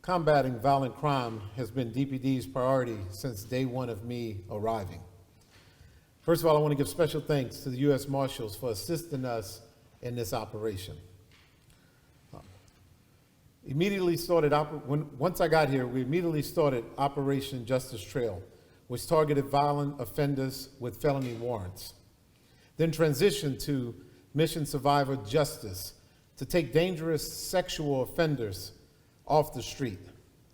Combating violent crime has been DPD's priority since day one of me arriving. First of all, I want to give special thanks to the U.S. Marshals for assisting us in this operation. Once I got here, we immediately started Operation Justice Trail, which targeted violent offenders with felony warrants. Then transitioned to Mission Survivor Justice to take dangerous sexual offenders off the street.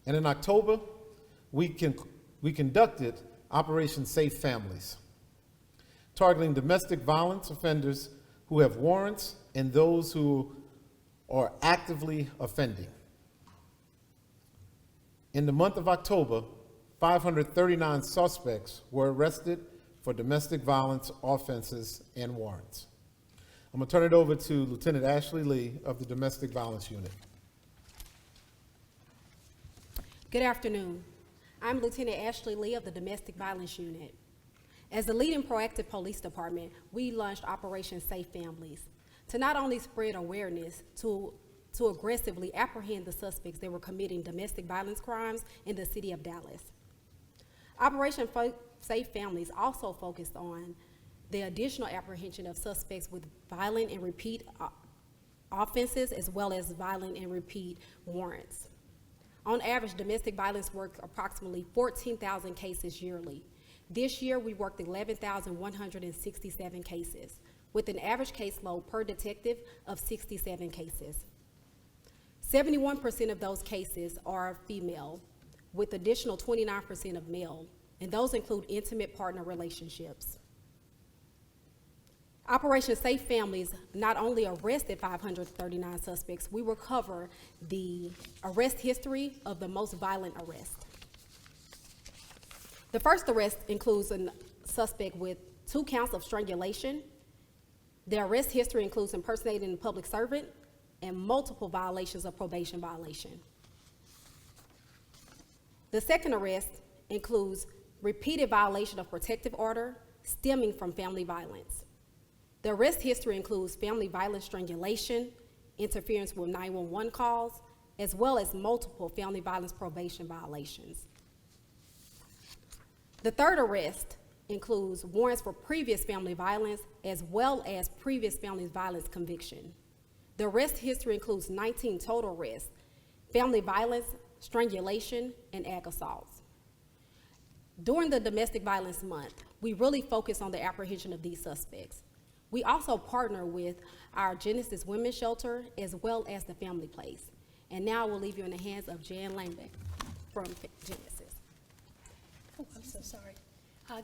And in October, we conducted Operation Safe Families, targeting domestic violence offenders who have warrants and those who are actively offending. In the month of October, 539 suspects were arrested for domestic violence offenses and warrants. I'm going to turn it over to Lieutenant Ashley Lee of the Domestic Violence Unit. Good afternoon. I'm Lieutenant Ashley Lee of the Domestic Violence Unit. As the leading proactive police department, we launched Operation Safe Families to not only spread awareness to aggressively apprehend the suspects that were committing domestic violence crimes in the city of Dallas. Operation Safe Families also focused on the additional apprehension of suspects with violent and repeat offenses, as well as violent and repeat warrants. On average, domestic violence worked approximately 14,000 cases yearly. This year, we worked 11,167 cases, with an average caseload per detective of 67 cases. 71% of those cases are female, with additional 29% of male, and those include intimate partner relationships. Operation Safe Families not only arrested 539 suspects, we will cover the arrest history of the most violent arrests. The first arrest includes a suspect with 2 counts of strangulation. The arrest history includes impersonating a public servant and multiple violations of probation violation. The second arrest includes repeated violation of protective order stemming from family violence. The arrest history includes family violence strangulation, interference with 911 calls, as well as multiple family violence probation violations. The third arrest includes warrants for previous family violence, as well as previous family violence conviction. The arrest history includes 19 total arrests, family violence, strangulation, and ag assaults. During the Domestic Violence Month, we really focus on the apprehension of these suspects. We also partner with our Genesis Women's Shelter as well as the Family Place. And now we'll leave you in the hands of Jan Langbeck from Genesis. Oh, I'm so sorry.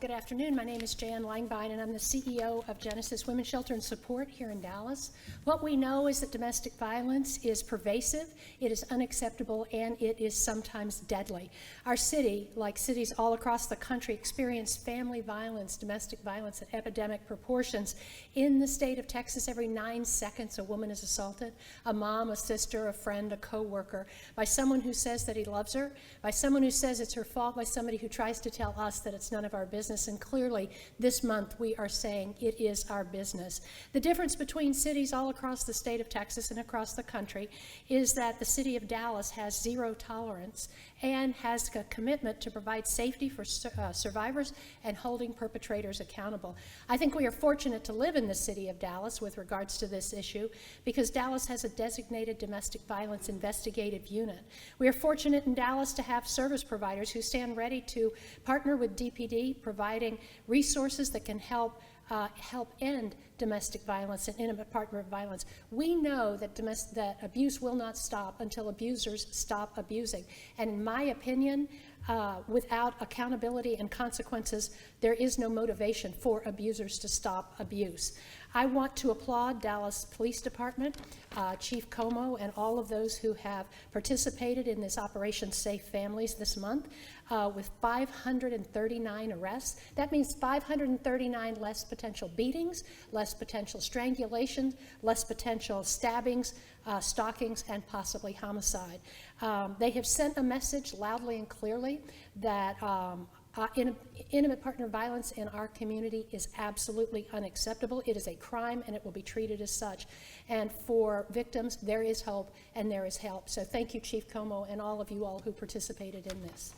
Good afternoon. My name is Jan Langbein, and I'm the CEO of Genesis Women's Shelter and Support here in Dallas. What we know is that domestic violence is pervasive, it is unacceptable, and it is sometimes deadly. Our city, like cities all across the country, experience family violence, domestic violence at epidemic proportions. In the state of Texas, every 9 seconds a woman is assaulted, a mom, a sister, a friend, a co-worker, by someone who says that he loves her, by someone who says it's her fault, by somebody who tries to tell us that it's none of our business. And clearly, this month we are saying it is our business. The difference between cities all across the state of Texas and across the country is that the city of Dallas has zero tolerance and has a commitment to provide safety for survivors and holding perpetrators accountable. I think we are fortunate to live in the city of Dallas with regards to this issue because Dallas has a designated domestic violence investigative unit. We are fortunate in Dallas to have service providers who stand ready to partner with DPD, providing resources that can help end domestic violence and intimate partner violence. We know that abuse will not stop until abusers stop abusing. And in my opinion, without accountability and consequences, there is no motivation for abusers to stop abuse. I want to applaud Dallas Police Department, Chief Como, and all of those who have participated in this Operation Safe Families this month with 539 arrests. That means 539 less potential beatings, less potential strangulation, less potential stabbings, stalkings, and possibly homicide. They have sent a message loudly and clearly that Intimate partner violence in our community is absolutely unacceptable. It is a crime, and it will be treated as such. And for victims, there is hope and there is help. So thank you, Chief Como, and all of you all who participated in this.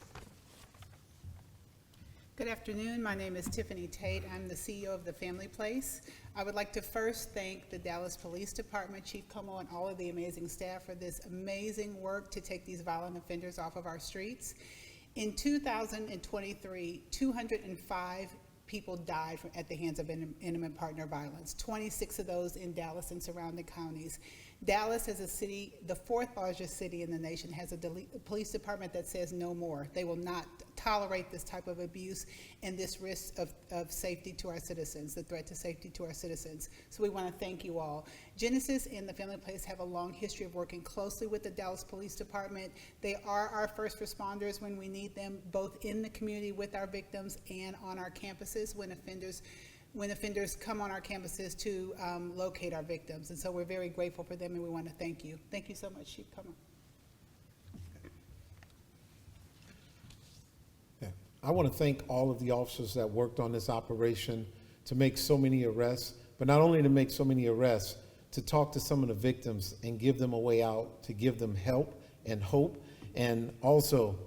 Good afternoon. My name is Tiffany Tate. I'm the CEO of The Family Place. I would like to first thank the Dallas Police Department, Chief Como, and all of the amazing staff for this amazing work to take these violent offenders off of our streets. In 2023, 205 people died at the hands of intimate partner violence, 26 of those in Dallas and surrounding counties. Dallas, as a city, the fourth largest city in the nation, has a police department that says no more. They will not tolerate this type of abuse and this risk of safety to our citizens, the threat to safety to our citizens. So we want to thank you all. Genesis and the Family Place have a long history of working closely with the Dallas Police Department. They are our first responders when we need them, both in the community with our victims and on our campuses when offenders come on our campuses to locate our victims. And so we're very grateful for them, and we want to thank you. Thank you so much, Chief. Come on. Yeah. I want to thank all of the officers that worked on this operation to make so many arrests, but not only to make so many arrests, to talk to some of the victims and give them a way out, to give them help and hope. And also,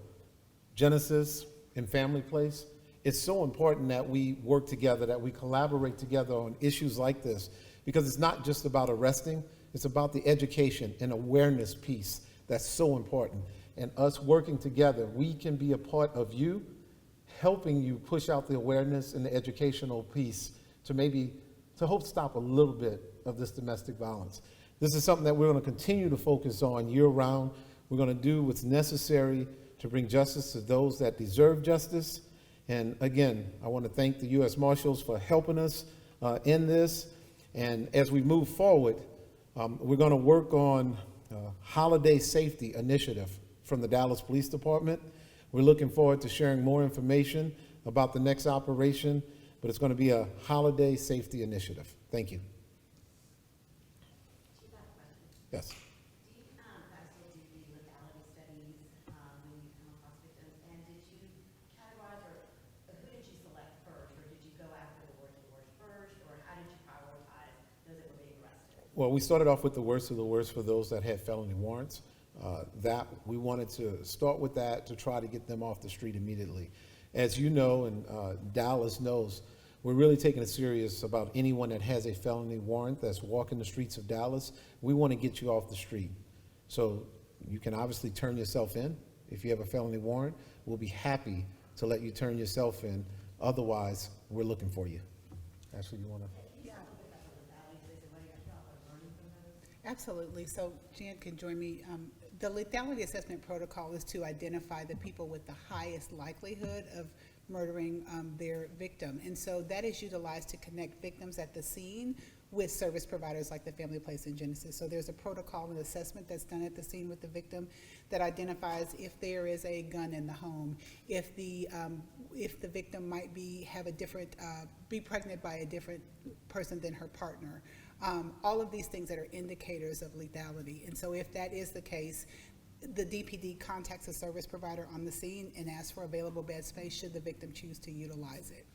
Genesis and Family Place, it's so important that we work together, that we collaborate together on issues like this, because it's not just about arresting, it's about the education and awareness piece that's so important. And us working together, we can be a part of you, helping you push out the awareness and the educational piece to hope stop a little bit of this domestic violence. This is something that we're going to continue to focus on year-round. We're going to do what's necessary to bring justice to those that deserve justice. And again, I want to thank the U.S. Marshals for helping us in this. And as we move forward, we're going to work on a holiday safety initiative from the Dallas Police Department. We're looking forward to sharing more information about the next operation, but it's going to be a holiday safety initiative. Thank you. Yes. Do you guys still do the lethality studies when you come across victims? And did you categorize, or who did you select first? Or did you go after the worst first? Or how did you prioritize those that were being arrested? Well, we started off with the worst of the worst for those that had felony warrants. That we wanted to start with that to try to get them off the street immediately. As you know, and Dallas knows, we're really taking it serious about anyone that has a felony warrant that's walking the streets of Dallas. We want to get you off the street. So you can obviously turn yourself in. If you have a felony warrant, we'll be happy to let you turn yourself in. Otherwise, we're looking for you. Ashley, you want to? Absolutely. So Jan can join me. The lethality assessment protocol is to identify the people with the highest likelihood of murdering their victim. And so that is utilized to connect victims at the scene with service providers like the Family Place and Genesis. So there's a protocol and assessment that's done at the scene with the victim that identifies if there is a gun in the home, if the victim might be pregnant by a different person than her partner. All of these things that are indicators of lethality. And so if that is the case, the DPD contacts a service provider on the scene and asks for available bed space should the victim choose to utilize it.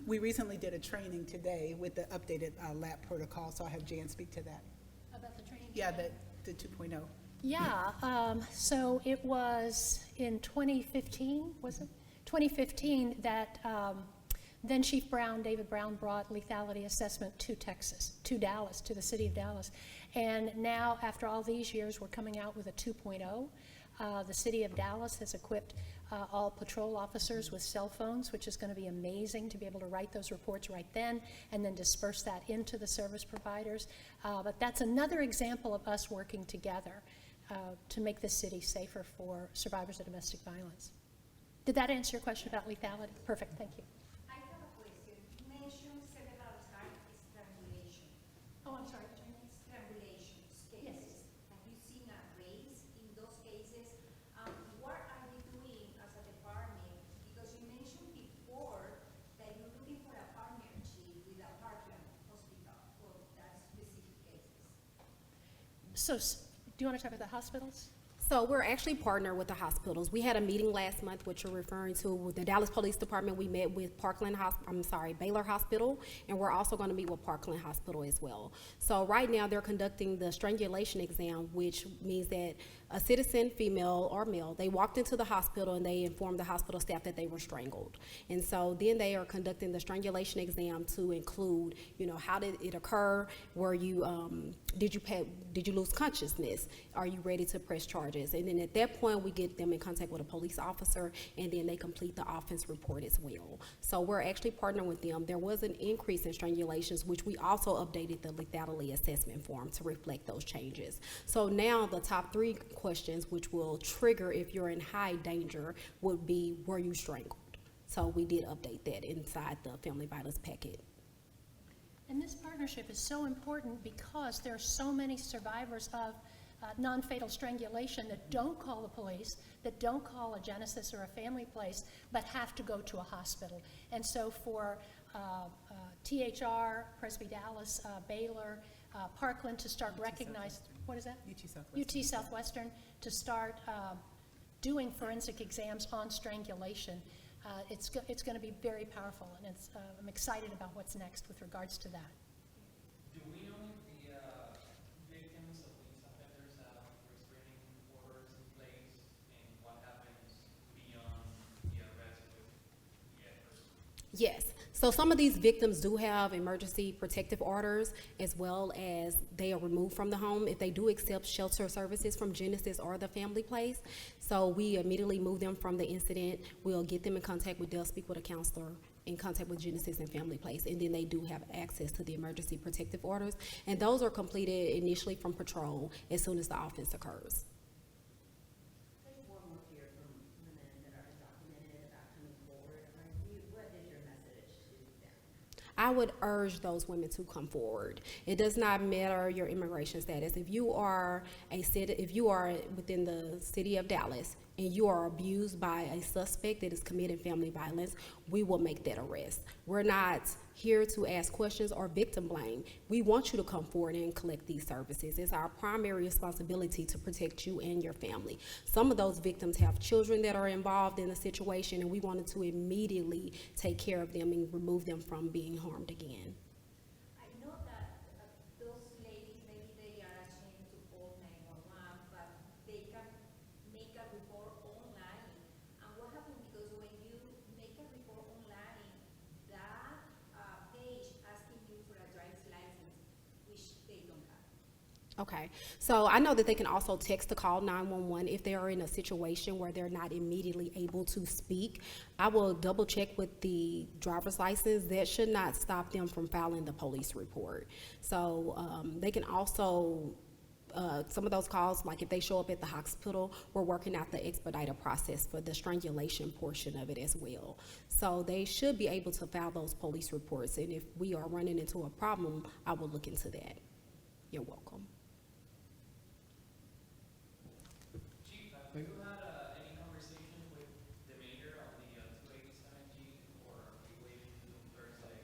We recently did a training today with the updated lab protocol, so I'll have Jan speak to that. About the training? Yeah, the 2.0. Yeah, so it was in 2015, was it? 2015 that then Chief Brown, David Brown, brought lethality assessment to Texas, to Dallas, to the city of Dallas. And now, after all these years, we're coming out with a 2.0. The city of Dallas has equipped all patrol officers with cell phones, which is going to be amazing to be able to write those reports right then and then disperse that into the service providers. But that's another example of us working together to make the city safer for survivors of domestic violence. Did that answer your question about lethality? Perfect, thank you. I have a question. You mentioned several times strangulation. Oh, I'm sorry. Strangulation cases. Yes. Have you seen a raise in those cases? What are you doing as a department? Because you mentioned before that you're looking for a partnership with a Parkland hospital for that specific cases. So, do you want to talk about the hospitals? So we're actually partnered with the hospitals. We had a meeting last month, which you're referring to, with the Dallas Police Department. We met with Baylor Hospital, and we're also going to meet with Parkland Hospital as well. So right now, they're conducting the strangulation exam, which means that a citizen, female or male, they walked into the hospital and they informed the hospital staff that they were strangled. And so then they are conducting the strangulation exam to include, how did it occur? Were you, did you lose consciousness? Are you ready to press charges? And then at that point, we get them in contact with a police officer, and then they complete the offense report as well. So we're actually partnering with them. There was an increase in strangulations, which we also updated the lethality assessment form to reflect those changes. So now the top 3 questions, which will trigger if you're in high danger, would be, were you strangled? So we did update that inside the family violence packet. And this partnership is so important because there are so many survivors of non-fatal strangulation that don't call the police, that don't call a Genesis or a family place, but have to go to a hospital. And so for THR, Presby Dallas, Baylor, Parkland to start recognizing, what is that? UT Southwestern, to start doing forensic exams on strangulation. It's going to be very powerful, and I'm excited about what's next with regards to that. Do we know if the victims of these offenders have restraining orders in place, and what happens beyond the arrest with the person? Yes. So some of these victims do have emergency protective orders, as well as they are removed from the home if they do accept shelter services from Genesis or the family place. So we immediately move them from the incident. We'll get them in contact with, they'll speak with a counselor, in contact with Genesis and family place, and then they do have access to the emergency protective orders. And those are completed initially from patrol as soon as the offense occurs. There's one more here from women that are undocumented about coming forward. What is your message to them? I would urge those women to come forward. It does not matter your immigration status. If you are within the city of Dallas and you are abused by a suspect that is committing family violence, we will make that arrest. We're not here to ask questions or victim blame. We want you to come forward and collect these services. It's our primary responsibility to protect you and your family. Some of those victims have children that are involved in the situation, and we wanted to immediately take care of them and remove them from being harmed again. I know that those ladies, maybe they are ashamed to call 911, but they can make a report online. And what happens, because when you make a report online, that page asking you for a driver's license, which they don't have. Okay, so I know that they can also text to call 911 if they are in a situation where they're not immediately able to speak. I will double check with the driver's license. That should not stop them from filing the police report. So they can also, some of those calls, like if they show up at the hospital, we're working out the expedited process for the strangulation portion of it as well. So they should be able to file those police reports, and if we are running into a problem, I will look into that. You're welcome. Chief, have you had any conversation with the mayor on the 287G, or are we waiting until Thursday?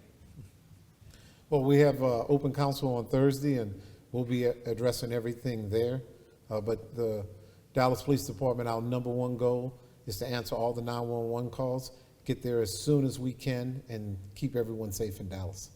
Well, we have open council on Thursday, and we'll be addressing everything there. But the Dallas Police Department, our #1 goal is to answer all the 911 calls, get there as soon as we can, and keep everyone safe in Dallas.